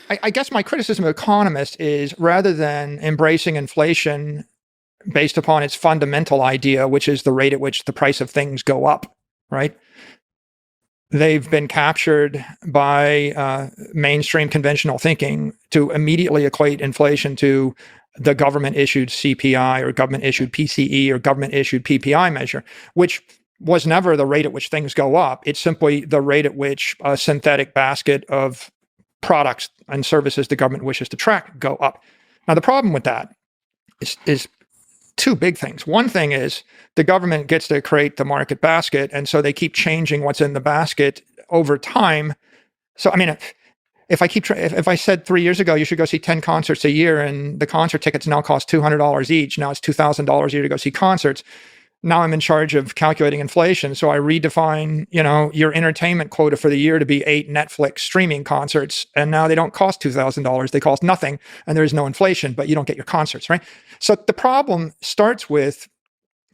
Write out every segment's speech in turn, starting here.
I guess my criticism of economists is rather than embracing inflation based upon its fundamental idea, which is the rate at which the price of things go up, right? They've been captured by mainstream conventional thinking to immediately equate inflation to the government-issued CPI or government-issued PCE or government-issued PPI measure, which was never the rate at which things go up. It's simply the rate at which a synthetic basket of products and services the government wishes to track go up. Now, the problem with that is two big things. One thing is the government gets to create the market basket, and so they keep changing what's in the basket over time. So, I mean, if I said 3 years ago you should go see 10 concerts a year, and the concert tickets now cost $200 each, now it's $2,000 a year to go see concerts. Now I'm in charge of calculating inflation, so I redefine, your entertainment quota for the year to be 8 Netflix streaming concerts, and now they don't cost $2,000; they cost nothing, and there is no inflation, but you don't get your concerts, right? So the problem starts with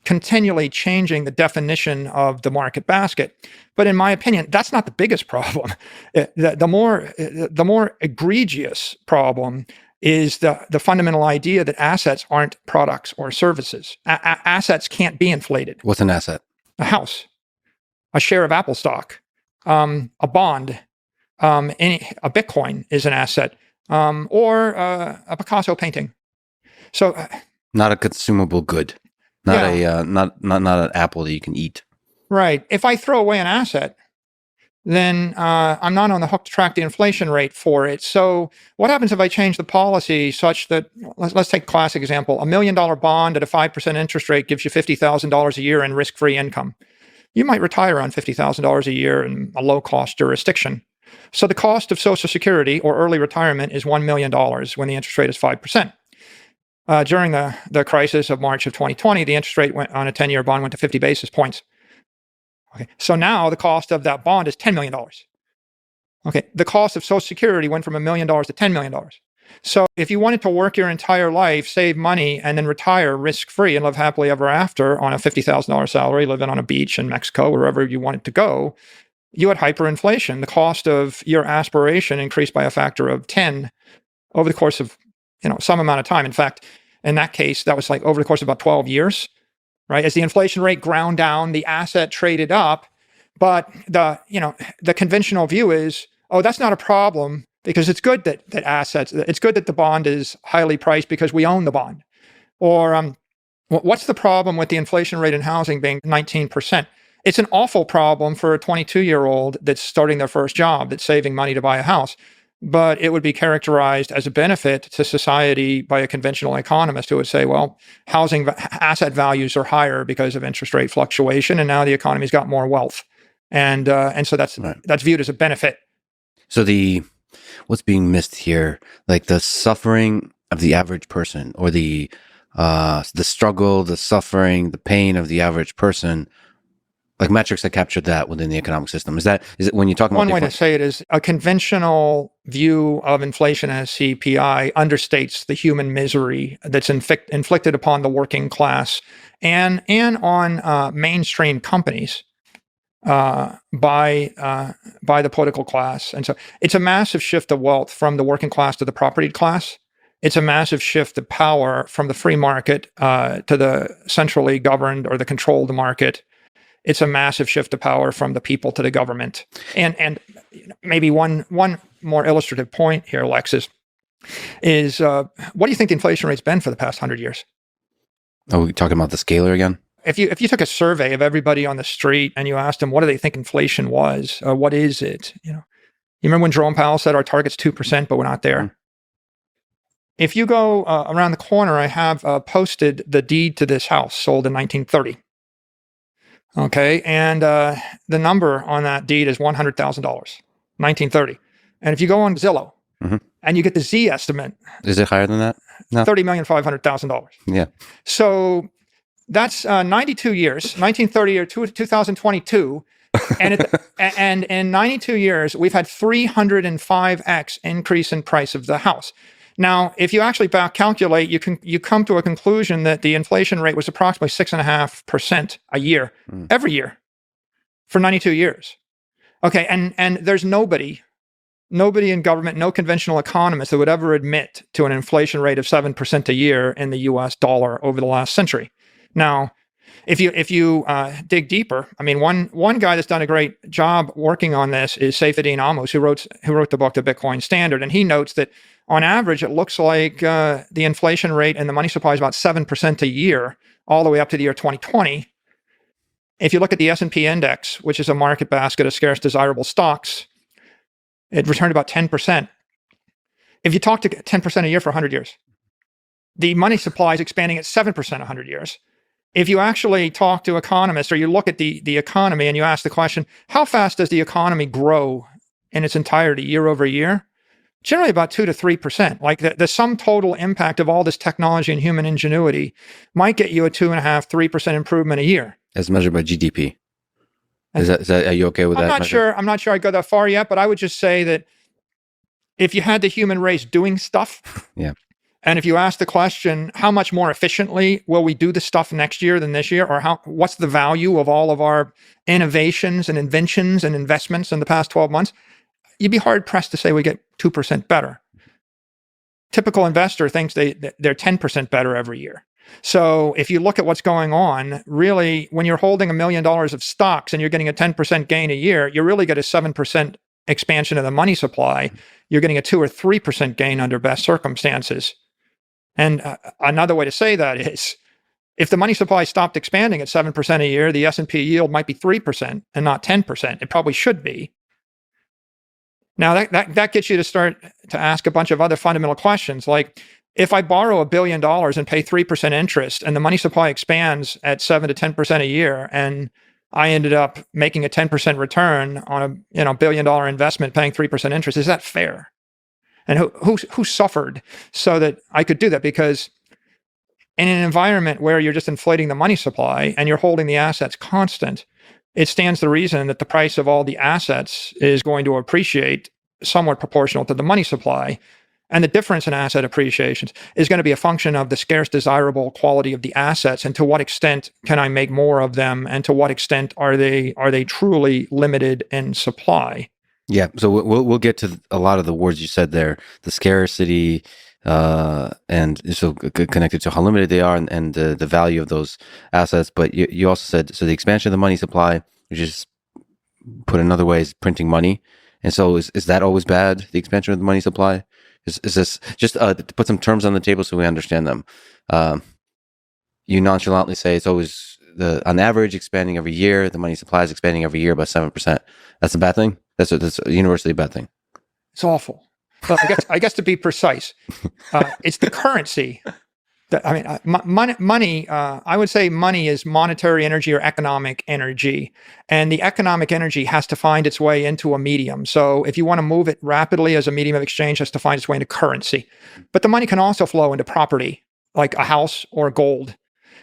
continually changing the definition of the market basket. But in my opinion, that's not the biggest problem. The more egregious problem is the fundamental idea that assets aren't products or services. Assets can't be inflated. What's an asset? A house, a share of Apple stock, a bond, a Bitcoin is an asset, or a Picasso painting. So, not a consumable good, not not an apple that you can eat. Right. If I throw away an asset, then I'm not on the hook to track the inflation rate for it. So what happens if I change the policy such that, let's take a classic example, $1 million bond at a 5% interest rate gives you $50,000 a year in risk-free income. You might retire on $50,000 a year in a low-cost jurisdiction. So the cost of Social Security or early retirement is $1 million when the interest rate is 5%. During the crisis of March of 2020, the interest rate on a 10-year bond went to 50 basis points. Okay, so now the cost of that bond is $10 million. Okay, the cost of Social Security went from $1 million to $10 million. So if you wanted to work your entire life, save money, and then retire risk-free and live happily ever after on a $50,000 salary, living on a beach in Mexico, wherever you wanted to go, you had hyperinflation. The cost of your aspiration increased by a factor of 10 over the course of some amount of time. In fact, in that case, that was like over the course of about 12 years. Right, as the inflation rate ground down, the asset traded up, but the conventional view is, oh, that's not a problem because it's good that it's good that the bond is highly priced because we own the bond. Or what's the problem with the inflation rate in housing being 19%? It's an awful problem for a 22-year-old that's starting their first job, that's saving money to buy a house. But it would be characterized as a benefit to society by a conventional economist who would say, well, housing asset values are higher because of interest rate fluctuation, and now the economy's got more wealth. And so that's viewed as a benefit. So what's being missed here, like the suffering of the average person, or the struggle, the suffering, the pain of the average person, like metrics that capture that within the economic system. Is it when you're talking about one way to say it is a conventional view of inflation as CPI understates the human misery that's inflicted upon the working class and on mainstream companies by the political class. And so it's a massive shift of wealth from the working class to the propertied class. It's a massive shift of power from the free market to the centrally governed or the controlled market. It's a massive shift of power from the people to the government. And maybe one more illustrative point here, Lex, is what do you think the inflation rate's been for the past 100 years? Are we talking about the scalar again? If you took a survey of everybody on the street and you asked them, what do they think inflation was? What is it? You remember when Jerome Powell said our target's 2%, but we're not there? Mm-hmm. If you go around the corner, I have posted the deed to this house sold in 1930. Okay, and the number on that deed is $100,000, 1930. And if you go on Zillow and you get the Z estimate, is it higher than that? No. $30,500,000. Yeah. So that's 92 years, 1930 or 2022, and in 92 years we've had 305x increase in price of the house. Now, if you actually back calculate, you come to a conclusion that the inflation rate was approximately 6.5% a year, every year, for 92 years. Okay, and there's nobody nobody in government, no conventional economist that would ever admit to an inflation rate of 7% a year in the US dollar over the last century. Now, if you dig deeper, I mean, one guy that's done a great job working on this is Saifedean Amos, who wrote the book The Bitcoin Standard, and he notes that on average it looks like the inflation rate and the money supply is about 7% a year, all the way up to the year 2020. If you look at the S&P index, which is a market basket of scarce desirable stocks, it returned about 10%. If you talk to 10% a year for 100 years, the money supply is expanding at 7% 100 years. If you actually talk to economists or you look at the economy and you ask the question, how fast does the economy grow in its entirety year over year? Generally about 2 to 3%. Like the sum total impact of all this technology and human ingenuity might get you a 2.5%, 3% improvement a year. As measured by GDP. Is that, are you okay with that? I'm not sure I'd go that far yet, but I would just say that if you had the human race doing stuff, yeah. And if you ask the question, how much more efficiently will we do the stuff next year than this year? Or what's the value of all of our innovations and inventions and investments in the past 12 months? You'd be hard pressed to say we get 2% better. Typical investor thinks they're 10% better every year. So if you look at what's going on, really, when you're holding $1 million of stocks and you're getting a 10% gain a year, you really get a 7% expansion of the money supply. You're getting a 2 or 3% gain under best circumstances. And another way to say that is, if the money supply stopped expanding at 7% a year, the S&P yield might be 3% and not 10%. It probably should be. Now, that gets you to start to ask a bunch of other fundamental questions, like, if I borrow $1 billion and pay 3% interest and the money supply expands at 7 to 10% a year, and I ended up making a 10% return on a $1 billion investment paying 3% interest, is that fair? And who suffered so that I could do that? Because in an environment where you're just inflating the money supply and you're holding the assets constant, it stands to reason that the price of all the assets is going to appreciate somewhat proportional to the money supply. And the difference in asset appreciations is going to be a function of the scarce desirable quality of the assets, and to what extent can I make more of them, and to what extent are they truly limited in supply. Yeah, so we'll get to a lot of the words you said there, the scarcity, and so connected to how limited they are, and the value of those assets. But you also said, so the expansion of the money supply, which is, put another way, is printing money. And so is that always bad, the expansion of the money supply? Is this just to put some terms on the table so we understand them? You nonchalantly say it's always on average expanding every year. The money supply is expanding every year by 7%. That's a bad thing. That's a universally bad thing. It's awful. But I guess to be precise, it's the currency. Money. I would say money is monetary energy or economic energy, and the economic energy has to find its way into a medium. So if you want to move it rapidly as a medium of exchange, it has to find its way into currency. But the money can also flow into property, like a house or gold.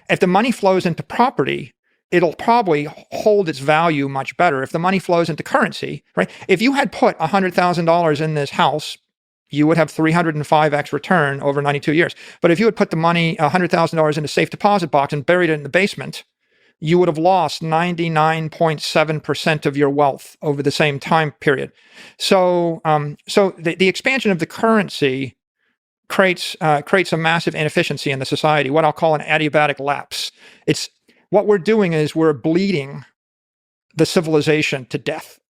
If the money flows into property, it'll probably hold its value much better. If the money flows into currency, right? If you had put $100,000 in this house, you would have 305x return over 92 years. But if you had put the money, $100,000 in a safe deposit box and buried it in the basement, you would have lost 99.7% of your wealth over the same time period. So the expansion of the currency creates a massive inefficiency in the society, what I'll call an adiabatic lapse. What we're doing is we're bleeding the civilization to death.